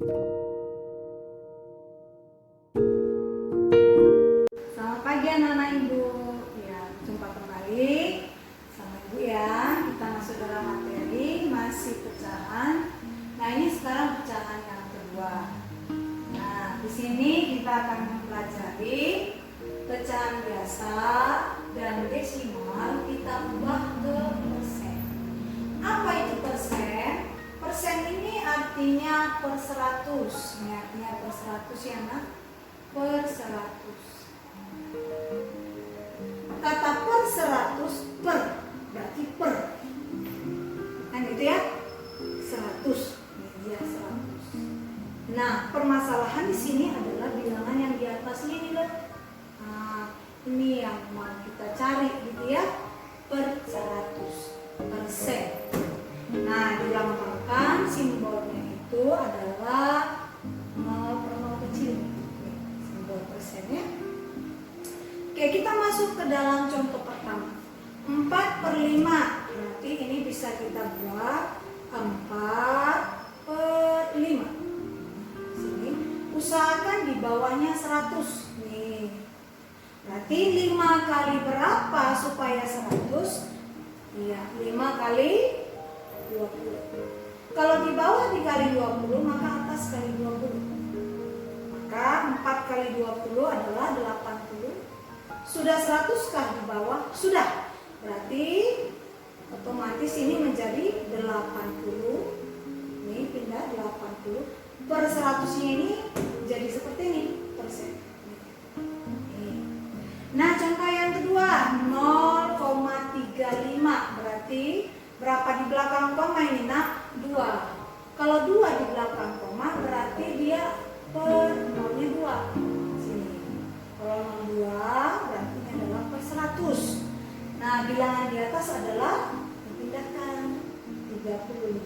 Selamat pagi anak-anak Ibu. Ya, jumpa kembali sama Ibu ya. Kita masuk dalam materi masih pecahan. Nah, ini sekarang pecahan yang kedua. Nah, di sini kita akan mempelajari pecahan biasa dan desimal kita ubah ke persen. Apa itu persen? Persen ini artinya per 100. Ini artinya per 100 ya, Nak. Per 100. Kata per 100 per berarti per. Kan gitu ya? 100. Ini dia 100. Nah, permasalahan di sini adalah bilangan yang di atasnya ini loh. Nah, ini yang mau kita cari gitu ya. Per 100 persen. Nah, dilambangkan simbolnya itu adalah 0 per 0 kecil. Simbol persennya. Oke, kita masuk ke dalam contoh pertama. 4 per 5. Berarti ini bisa kita buat 4 per 5. Sini. Usahakan di bawahnya 100. Nih. Berarti 5 kali berapa supaya 100? Iya, 5 kali 20. Kalau di bawah dikali 20, maka atas kali 20. Maka 4 kali 20 adalah 80. Sudah 100 kah di bawah? Sudah. Berarti otomatis ini menjadi 80. Ini pindah 80. Per 100-nya ini jadi seperti ini persen. Nah, contoh yang kedua 0,35. Berarti berapa di belakang koma ini, Nak? 2. Kalau 2 di belakang koma berarti dia per nolnya 2. Sini. Kalau 02 berarti ini adalah per 100. Nah, bilangan di atas adalah dipindahkan 30.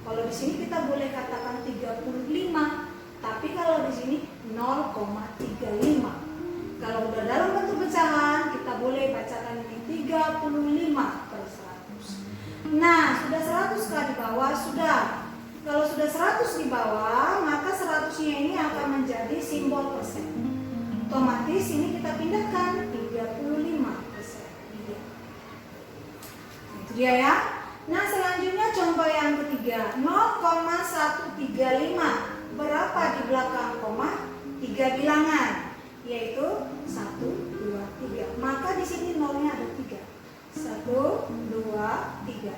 Kalau di sini kita boleh katakan 35, tapi kalau di sini 0,35. Kalau udah dalam bentuk pecahan, kita boleh bacakan ini 35 per 100. Nah, sudah 100 kah di bawah? Sudah. Kalau sudah 100 di bawah, maka 100-nya ini akan menjadi simbol persen. Otomatis ini kita pindahkan 35%. Nah, itu dia ya. Nah, selanjutnya contoh yang ketiga 0,135. Berapa di belakang koma? 3 bilangan, yaitu 1, 2, 3. Maka di sini nolnya ada 3. 1, 2, 3.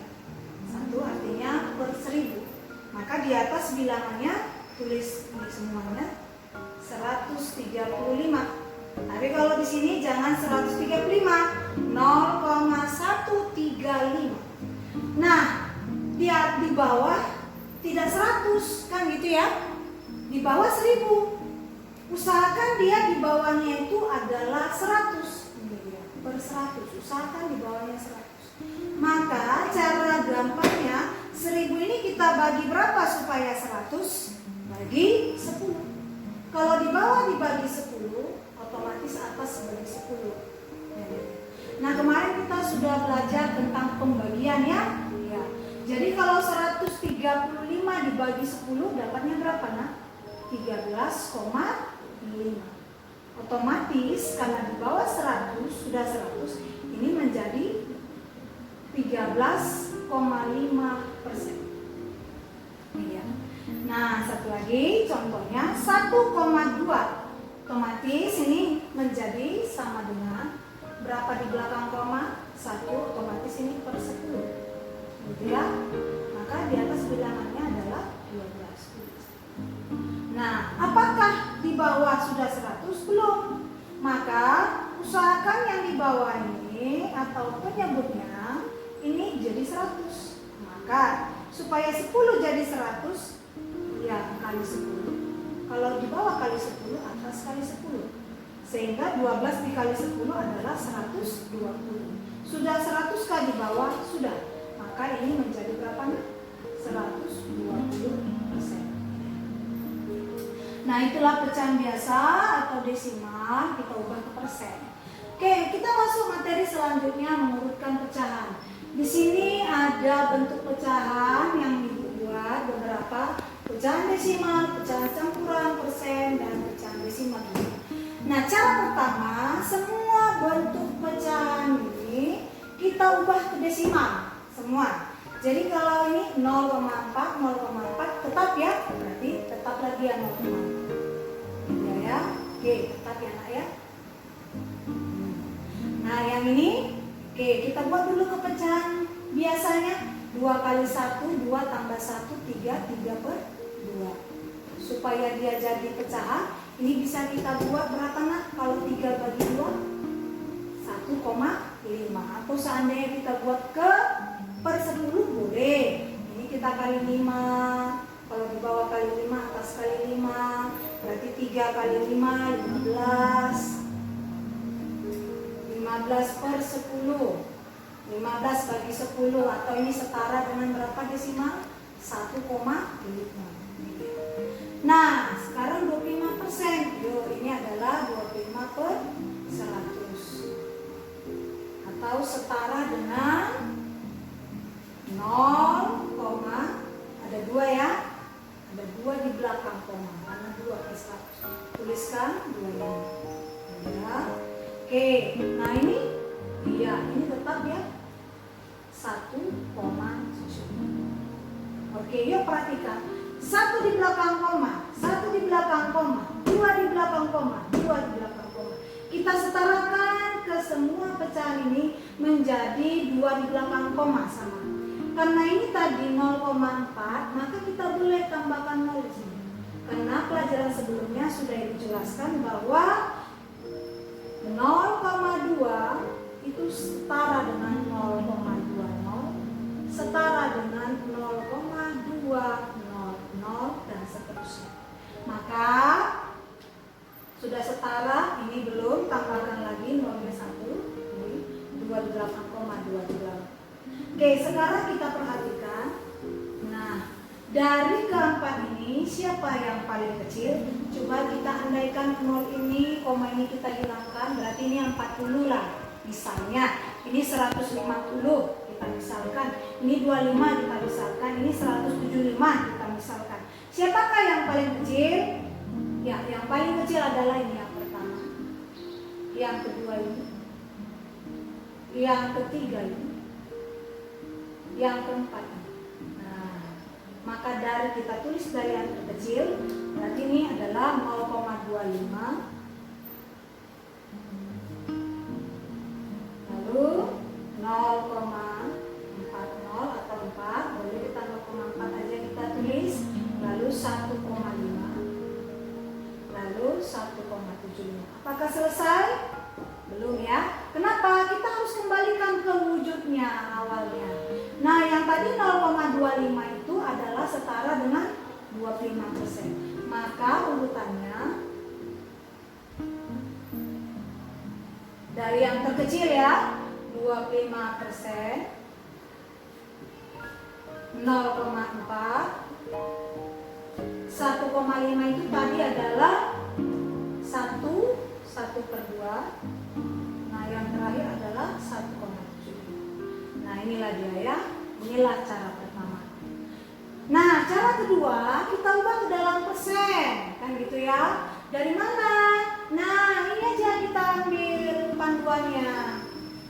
1 artinya per 1000. Maka di atas bilangannya tulis ini semuanya 135. Tapi kalau di sini jangan 135, 0,135. Nah, di bawah tidak 100 kan gitu ya. Di bawah 1000. Usahakan dia di bawahnya itu adalah 100. Ini dia, per 100. Usahakan di bawahnya 100. Maka cara gampangnya 1000 ini kita bagi berapa supaya 100? Bagi 10. Kalau di bawah dibagi 10, otomatis atas bagi 10. Nah, kemarin kita sudah belajar tentang pembagian ya. Ya. Jadi kalau 135 dibagi 10 dapatnya berapa, Nak? 13,5. Otomatis karena di bawah 100 sudah 100, ini menjadi 13,5%. Iya. Nah, satu lagi contohnya 1,2. Otomatis ini menjadi sama dengan berapa di belakang koma? 1, otomatis ini per 10. Gitu ya. Maka di atas bilangannya adalah 12. Nah, apakah di bawah sudah 100? Belum. Maka usahakan yang di bawah ini atau penyebutnya ini jadi 100. Maka supaya 10 jadi 100, ya kali 10. Kalau di bawah kali 10, atas kali 10. Sehingga 12 dikali 10 adalah 120. Sudah 100 kali di bawah? Sudah. Maka ini menjadi berapa? 120%. Nah, itulah pecahan biasa atau desimal kita ubah ke persen. Oke, kita masuk materi selanjutnya mengurutkan pecahan. Di sini ada bentuk pecahan yang Ibu buat beberapa pecahan desimal, pecahan campuran, persen, dan pecahan desimal. Nah, cara pertama, semua bentuk pecahan ini kita ubah ke desimal semua. Jadi kalau ini 0,4 tetap ya, berarti tetaplah dia 0,4 ya. Oke, tetap ya nak ya. Nah, yang ini oke, kita buat dulu ke pecahan biasanya. 2 kali 1, 2 tambah 1, 3, 3 per 2. Supaya dia jadi pecahan, ini bisa kita buat berapa nak? Kalau 3 bagi 2, 1,5. Atau seandainya kita buat ke per 10 boleh. Ini kita kali 5. Kalau di bawah kali 5, atas kali 5. Berarti 3 kali 5, 15. 15 per 10. 15 bagi 10 atau ini setara dengan berapa desimal? 1,5. Nah, sekarang 25%. Yo, ini adalah 25 per 100. Atau setara dengan 0, ada 2 ya. Ada 2 di belakang koma karena 2 per 100. Tuliskan 2 ini. Ya. Oke, nah ini iya, ini tetap ya 1,7. Oke, yuk perhatikan. 1 di belakang koma, 1 di belakang koma, 2 di belakang koma, 2 di belakang koma. Kita setarakan ke semua pecahan ini menjadi 2 di belakang koma sama. Karena ini tadi 0,4, maka kita boleh tambahkan 0 di sini. Karena pelajaran sebelumnya sudah dijelaskan bahwa 0,2 itu setara dengan 0,20, setara dengan 0,200 dan seterusnya. Maka sudah setara, ini belum, tambahkan lagi 0,1, 28,28. Oke, sekarang kita perhatikan. Nah, dari keempat ini siapa yang paling kecil? Coba kita andaikan 0 ini, koma ini kita hilangkan, berarti ini 40 lah. Misalnya, ini 150 kita misalkan, ini 25 kita misalkan, ini 175 kita misalkan. Siapakah yang paling kecil? Ya, yang paling kecil adalah ini yang pertama. Yang kedua ini. Yang ketiga ini. Yang keempat ini. Nah, maka dari kita tulis dari yang terkecil, berarti ini adalah 0,25. Lalu 0,40 atau 4, boleh kita 0,4 aja kita tulis. Lalu 1,5. Lalu 1,75. Apakah selesai? Belum ya. Kenapa? Kita harus kembalikan ke wujudnya awalnya. Nah, yang tadi 0,25 itu adalah setara dengan 25%. Maka urutannya dari yang terkecil ya, 25%, 0,4, 1,5 itu tadi adalah 1 per 2. Nah, yang terakhir adalah 1,7. Nah, inilah dia ya. Inilah cara pertama. Nah, cara kedua kita ubah ke dalam persen, kan gitu ya. Dari mana? Nah, ini aja kita ambil panduannya,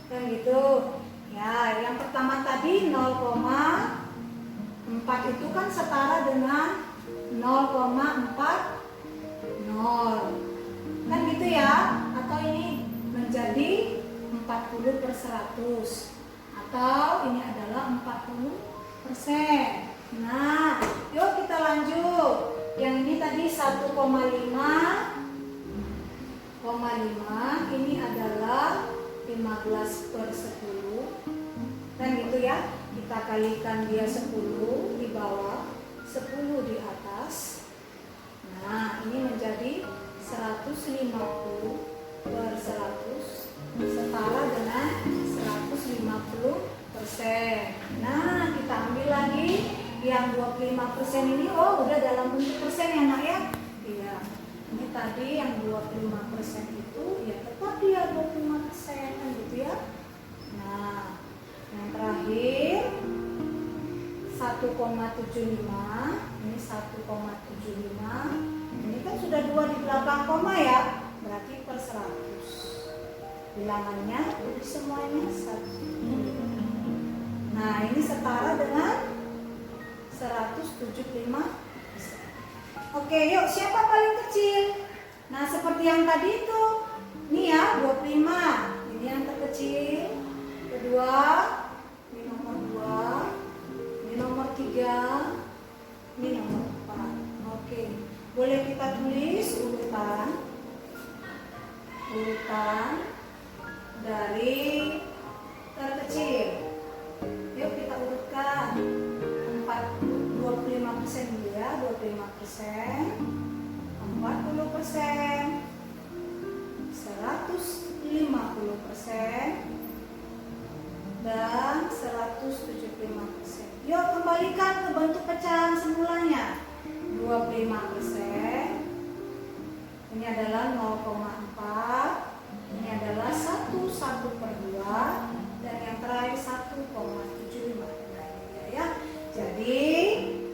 kan gitu. Ya, yang pertama tadi 0,4 itu kan setara dengan 0,40, kan gitu ya. Atau ini menjadi 40 per 100, atau ini adalah 40%. Nah, yuk kita lanjut. Yang ini tadi 1,5, ini adalah 15 per 10, kan gitu ya. Kita kalikan dia 10 di bawah, 10 di atas. Nah, ini menjadi 150 per 100, setara dengan 150%. Nah, kita ambil lagi yang 25% ini. Oh, udah dalam bentuk persen ya nak ya. Iya. Ini tadi yang 25% itu ya tetap dia 25% kan gitu ya. Nah, yang terakhir 1,75, ini 1 1,75. Ini kan sudah 2 di belakang koma ya, berarti per 100. Bilangannya tulis semuanya 1. Nah, ini setara dengan 175%. Oke, yuk siapa paling kecil? Nah, seperti yang tadi itu. Ini ya, 25. Ini yang terkecil. Kedua, ini nomor 2. Ini nomor 3. Ini nomor 4. Oke. Boleh kita tulis urutan dari terkecil. Yuk kita urutkan. 25% dulu ya, 25%, 40%, 150%, dan 175%. Yuk kembalikan ke bentuk pecahan semulanya. 25%, ini adalah 0,4, ini adalah 1/2, dan yang terakhir 1,75. Nah, ini ya. Jadi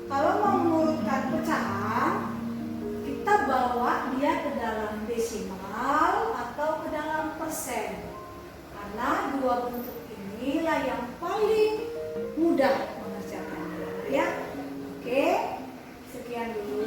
kalau mau mengurutkan pecahan, kita bawa dia ke dalam desimal atau ke dalam persen. Karena dua bentuk inilah yang paling mudah mengerjakannya ya. Oke, sekian dulu.